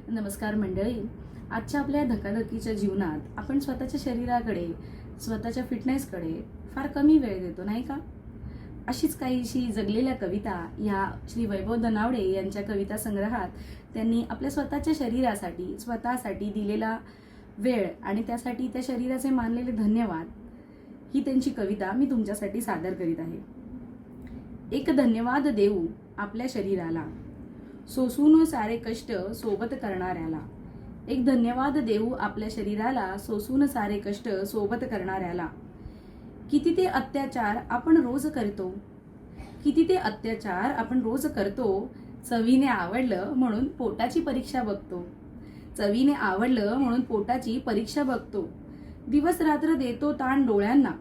नमस्कार मंडळी. आजच्या आपल्या धकाधकीच्या जीवनात आपण स्वतःच्या शरीराकडे, स्वतःच्या फिटनेसकडे फार कमी वेळ देतो, नाही का? अशीच काहीशी जगलेल्या कविता या श्री वैभव दनावडे यांच्या कविता संग्रहात त्यांनी आपल्या स्वतःच्या शरीरासाठी, स्वतःसाठी दिलेला वेळ आणि त्यासाठी त्या शरीराचे मानलेले धन्यवाद ही त्यांची कविता मी तुमच्यासाठी सादर करीत आहे. एक धन्यवाद देऊ आपल्या शरीराला, सोसून सारे कष्ट सोबत करणाऱ्याला. एक धन्यवाद देऊ आपल्या शरीराला, सोसून सारे कष्ट सोबत करणाऱ्याला. किती ते अत्याचार आपण रोज करतो, किती ते अत्याचार आपण रोज करतो. चवीने आवडलं म्हणून पोटाची परीक्षा बघतो, चवीने आवडलं म्हणून पोटाची परीक्षा बघतो. दिवस रात्र देतो ताण डोळ्यांना,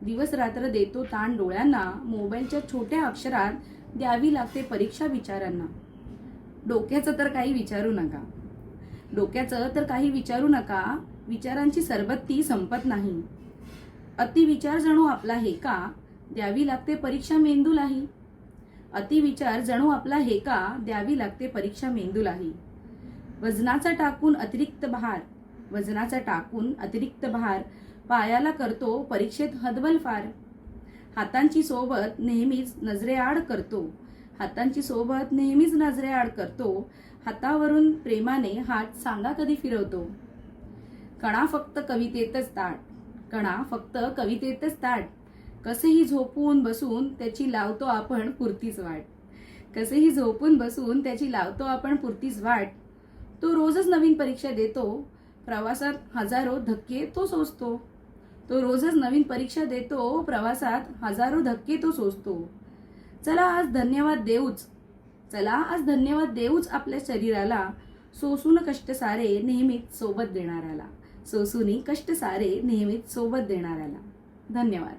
दिवस रात्र देतो ताण डोळ्यांना. मोबाईलच्या छोट्या अक्षरात द्यावी लागते परीक्षा विचारांना. डोक्याचं तर काही विचारू नका, डोक्याचं तर काही विचारू नका. विचारांची सरबत्ती संपत नाही. अतिविचार जणू आपला हेका, द्यावी लागते परीक्षा मेंदूलाही. अतिविचार जणू आपला हेका, द्यावी लागते परीक्षा मेंदूलाही. वजनाचा टाकून अतिरिक्त भार, वजनाचा टाकून अतिरिक्त भार. पायाला करतो परीक्षेत हतबल फार. हातांची सोबत नेहमीच नजरेआड करतो, हातांची सोबत नेहमीच नजरेआड करतो. हातावरून प्रेमाने हात सांगा कधी फिरवतो. कणा फक्त कवितेतच ताट, कणा फक्त कवितेतच ताट. कसेही झोपून बसून त्याची लावतो आपण पुरतीच वाट, कसेही झोपून बसून त्याची लावतो आपण पुरतीच वाट. तो रोजच नवीन परीक्षा देतो, प्रवासात हजारो धक्के तो सोसतो. तो रोजच नवीन परीक्षा देतो, प्रवासात हजारो धक्के तो सोसतो. चला आज धन्यवाद देऊच, चला आज धन्यवाद देऊच आपल्या शरीराला. सोसून कष्ट सारे नेहमीच सोबत देणाऱ्याला, सोसून कष्ट सारे नेहमीच सोबत देणाऱ्याला. धन्यवाद.